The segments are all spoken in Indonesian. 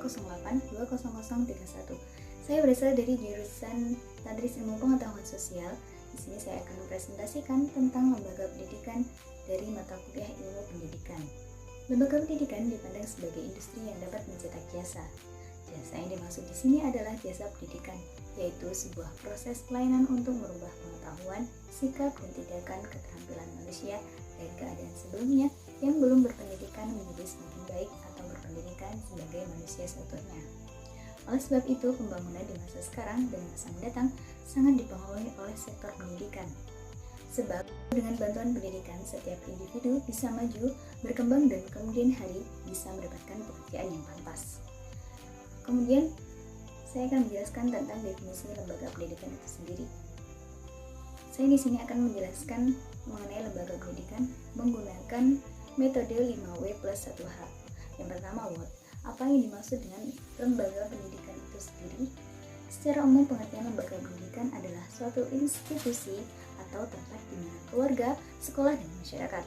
208-20031. Saya berasal dari jurusan Tadris Ilmu Pengetahuan Sosial. Di sini saya akan mempresentasikan tentang lembaga pendidikan dari mata kuliah Ilmu Pendidikan. Lembaga pendidikan dipandang sebagai industri yang dapat mencetak jasa. Jasa yang dimaksud di sini adalah jasa pendidikan, yaitu sebuah proses pelayanan untuk merubah pengetahuan, sikap, dan tindakan keterampilan manusia dari keadaan sebelumnya yang belum berpendidikan menjadi semakin baik atau berpendidikan sebagai manusia seutuhnya. Oleh sebab itu, pembangunan di masa sekarang dan masa mendatang sangat dipengaruhi oleh sektor pendidikan. Sebab dengan bantuan pendidikan, setiap individu bisa maju, berkembang, dan kemudian hari bisa mendapatkan pekerjaan yang pantas. Kemudian, saya akan menjelaskan tentang definisi lembaga pendidikan itu sendiri. Saya di sini akan menjelaskan mengenai lembaga pendidikan menggunakan metode 5W+1H. Yang pertama, what? Apa yang dimaksud dengan lembaga pendidikan itu sendiri? Secara umum, pengertian lembaga pendidikan adalah suatu institusi atau tempat di mana keluarga, sekolah, dan masyarakat.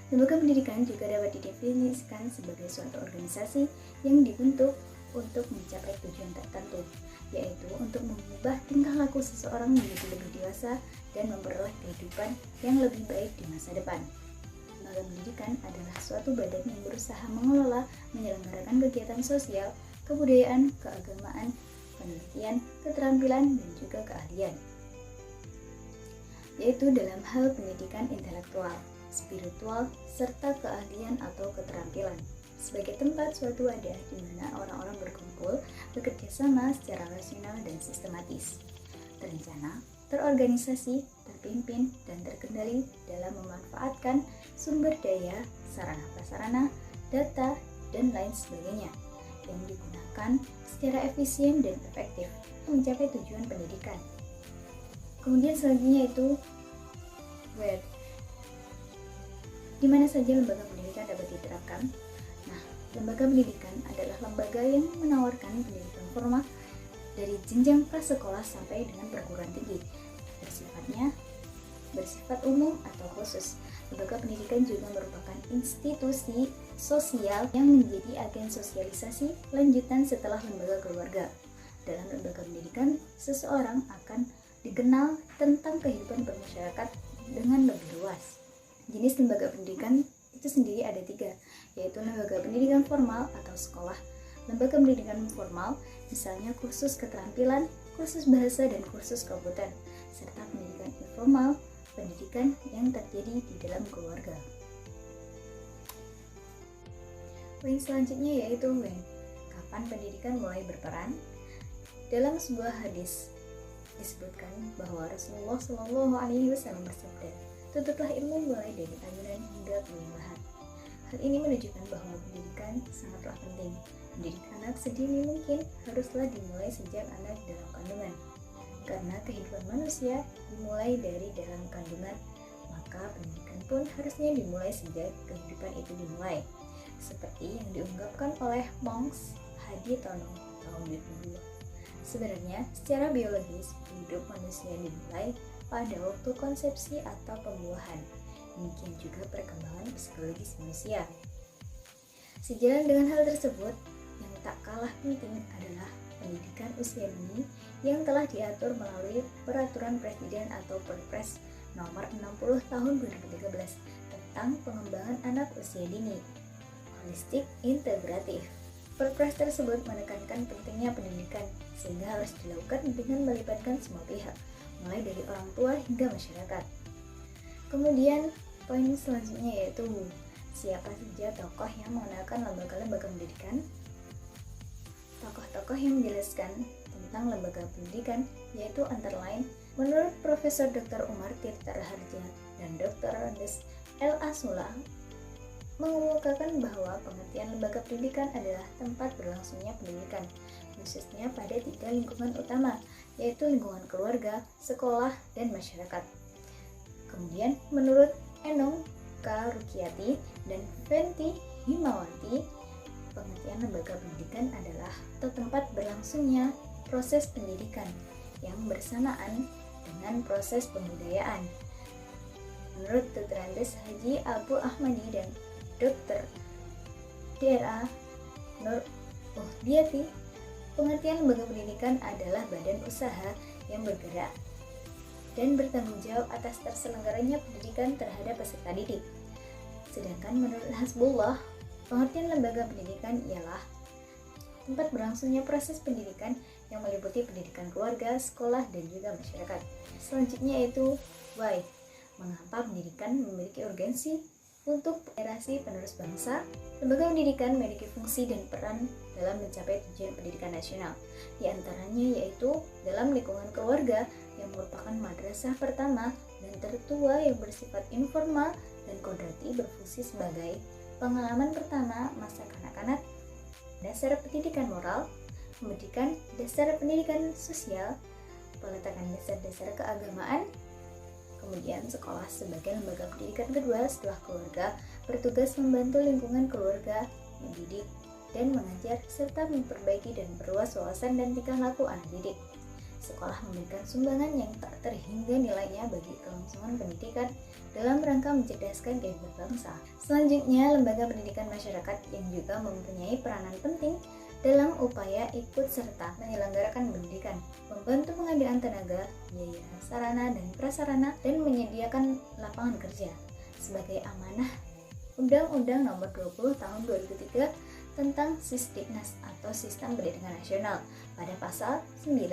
Lembaga pendidikan juga dapat didefinisikan sebagai suatu organisasi yang dibentuk untuk mencapai tujuan tertentu, yaitu untuk mengubah tingkah laku seseorang menjadi lebih dewasa dan memperoleh kehidupan yang lebih baik di masa depan. Lembaga pendidikan adalah suatu badan yang berusaha mengelola, menyelenggarakan kegiatan sosial, kebudayaan, keagamaan, penelitian, keterampilan, dan juga keahlian, yaitu dalam hal pendidikan intelektual, spiritual, serta keahlian atau keterampilan, sebagai tempat suatu wadah di mana orang-orang berkumpul, bekerja sama secara rasional dan sistematis, terencana, terorganisasi, terpimpin, dan terkendali dalam memanfaatkan sumber daya, sarana-prasarana, data, dan lain sebagainya yang digunakan secara efisien dan efektif untuk mencapai tujuan pendidikan. Kemudian selanjutnya itu where. Di mana saja lembaga pendidikan dapat diterapkan? Nah, lembaga pendidikan adalah lembaga yang menawarkan pendidikan formal dari jenjang prasekolah sampai dengan perguruan tinggi. Bersifat umum atau khusus. Lembaga pendidikan juga merupakan institusi sosial yang menjadi agen sosialisasi lanjutan setelah lembaga keluarga. Dalam lembaga pendidikan, seseorang akan dikenal tentang kehidupan bermasyarakat dengan lebih luas. Jenis lembaga pendidikan itu sendiri ada 3, yaitu lembaga pendidikan formal atau sekolah, lembaga pendidikan formal, misalnya kursus keterampilan, kursus bahasa, dan kursus komputer, serta pendidikan informal, pendidikan yang terjadi di dalam keluarga. Poin selanjutnya yaitu when. Kapan pendidikan mulai berperan? Dalam sebuah hadis disebutkan bahwa Rasulullah SAW bersabda, "Tutuplah ilmu mulai dari kandungan hingga penyembahan." Hal ini menunjukkan bahwa pendidikan sangatlah penting. Mendidik anak sedini mungkin haruslah dimulai sejak anak dalam kandungan. Karena kehidupan manusia dimulai dari dalam kandungan, maka pendidikan pun harusnya dimulai sejak kehidupan itu dimulai. Seperti yang diungkapkan oleh Monks Hadi Tono tahun 2002. Sebenarnya, secara biologis, hidup manusia dimulai pada waktu konsepsi atau pembuahan. Demikian juga perkembangan psikologis manusia. Sejalan dengan hal tersebut, yang tak kalah penting adalah pendidikan usia dini yang telah diatur melalui Peraturan Presiden atau Perpres nomor 60 tahun 2013 tentang pengembangan anak usia dini, holistik integratif. Perpres tersebut menekankan pentingnya pendidikan sehingga harus dilakukan dengan melibatkan semua pihak, mulai dari orang tua hingga masyarakat. Kemudian poin selanjutnya yaitu siapa saja tokoh yang mengenalkan lembaga-lembaga pendidikan. Tokoh-tokoh yang menjelaskan tentang lembaga pendidikan yaitu antara lain menurut Profesor Dr. Umar Tirta Raharja dan Dr. Andes L. Asula mengemukakan bahwa pengertian lembaga pendidikan adalah tempat berlangsungnya pendidikan, khususnya pada 3 lingkungan utama, yaitu lingkungan keluarga, sekolah, dan masyarakat. Kemudian, menurut Enong K. Rukiati dan Fenty Himawati, pengertian lembaga pendidikan adalah tempat berlangsungnya proses pendidikan yang bersamaan dengan proses pembudayaan. Menurut Dr. Andes Haji Abu Ahmadi dan Dr. D.A. Nur Oh, Diati. Pengertian lembaga pendidikan adalah badan usaha yang bergerak dan bertanggung jawab atas terselenggaranya pendidikan terhadap peserta didik. Sedangkan menurut Hasbullah, pengertian lembaga pendidikan ialah tempat berlangsungnya proses pendidikan yang meliputi pendidikan keluarga, sekolah, dan juga masyarakat. Selanjutnya yaitu why. Mengapa pendidikan memiliki urgensi untuk generasi penerus bangsa? Lembaga pendidikan memiliki fungsi dan peran dalam mencapai tujuan pendidikan nasional. Di antaranya yaitu dalam lingkungan keluarga yang merupakan madrasah pertama dan tertua yang bersifat informal dan kodrati, berfungsi sebagai pengalaman pertama masa kanak-kanak, dasar pendidikan moral, pendidikan dasar pendidikan sosial, peletakan dasar-dasar keagamaan. Kemudian sekolah sebagai lembaga pendidikan kedua setelah keluarga, bertugas membantu lingkungan keluarga, mendidik dan mengajar serta memperbaiki dan perluas wawasan dan tingkah laku anak didik. Sekolah memberikan sumbangan yang tak terhingga nilainya bagi kelangsungan pendidikan dalam rangka mencerdaskan kehidupan bangsa. Selanjutnya, lembaga pendidikan masyarakat yang juga mempunyai peranan penting dalam upaya ikut serta menyelenggarakan pendidikan, membantu pengadaan tenaga, biaya, sarana dan prasarana, dan menyediakan lapangan kerja. Sebagai amanah Undang-Undang Nomor 20 Tahun 2003 tentang Sisdiknas atau Sistem Pendidikan Nasional pada pasal 9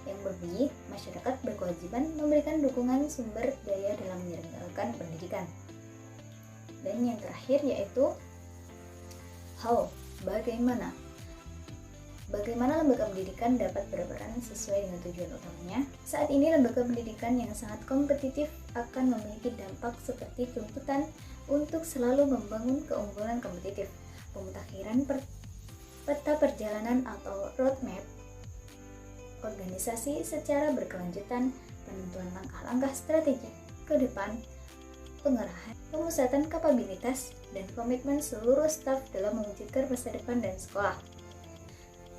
yang berbunyi masyarakat berkewajiban memberikan dukungan sumber daya dalam menyelenggarakan pendidikan. Dan yang terakhir yaitu how, Bagaimana lembaga pendidikan dapat berperan sesuai dengan tujuan utamanya? Saat ini lembaga pendidikan yang sangat kompetitif akan memiliki dampak seperti tuntutan untuk selalu membangun keunggulan kompetitif, pemutakhiran peta perjalanan atau roadmap organisasi secara berkelanjutan, penentuan langkah-langkah strategi ke depan, pengarahan, pemusatan kapabilitas, dan komitmen seluruh staf dalam mewujudkan masa depan dan sekolah.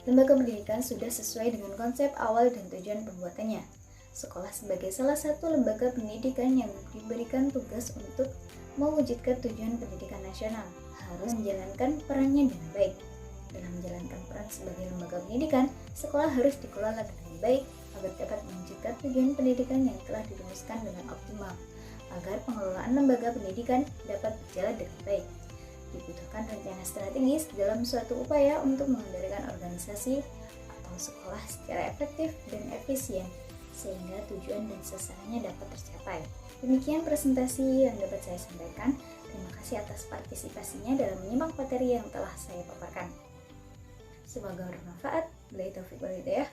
Lembaga pendidikan sudah sesuai dengan konsep awal dan tujuan pembuatannya. Sekolah sebagai salah satu lembaga pendidikan yang diberikan tugas untuk mewujudkan tujuan pendidikan nasional harus menjalankan perannya dengan baik. Dalam menjalankan peran sebagai lembaga pendidikan, sekolah harus dikelola dengan baik agar dapat mewujudkan tujuan pendidikan yang telah dirumuskan dengan optimal. Agar pengelolaan lembaga pendidikan dapat berjalan dengan baik, dibutuhkan rencana strategis dalam suatu upaya untuk mengendalikan organisasi atau sekolah secara efektif dan efisien sehingga tujuan dan sasarannya dapat tercapai. Demikian presentasi yang dapat saya sampaikan. Terima kasih atas partisipasinya dalam menyimak materi yang telah saya paparkan. Semoga bermanfaat. Billahi taufiq wal hidayah.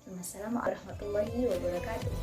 Wassalamualaikum warahmatullahi wabarakatuh.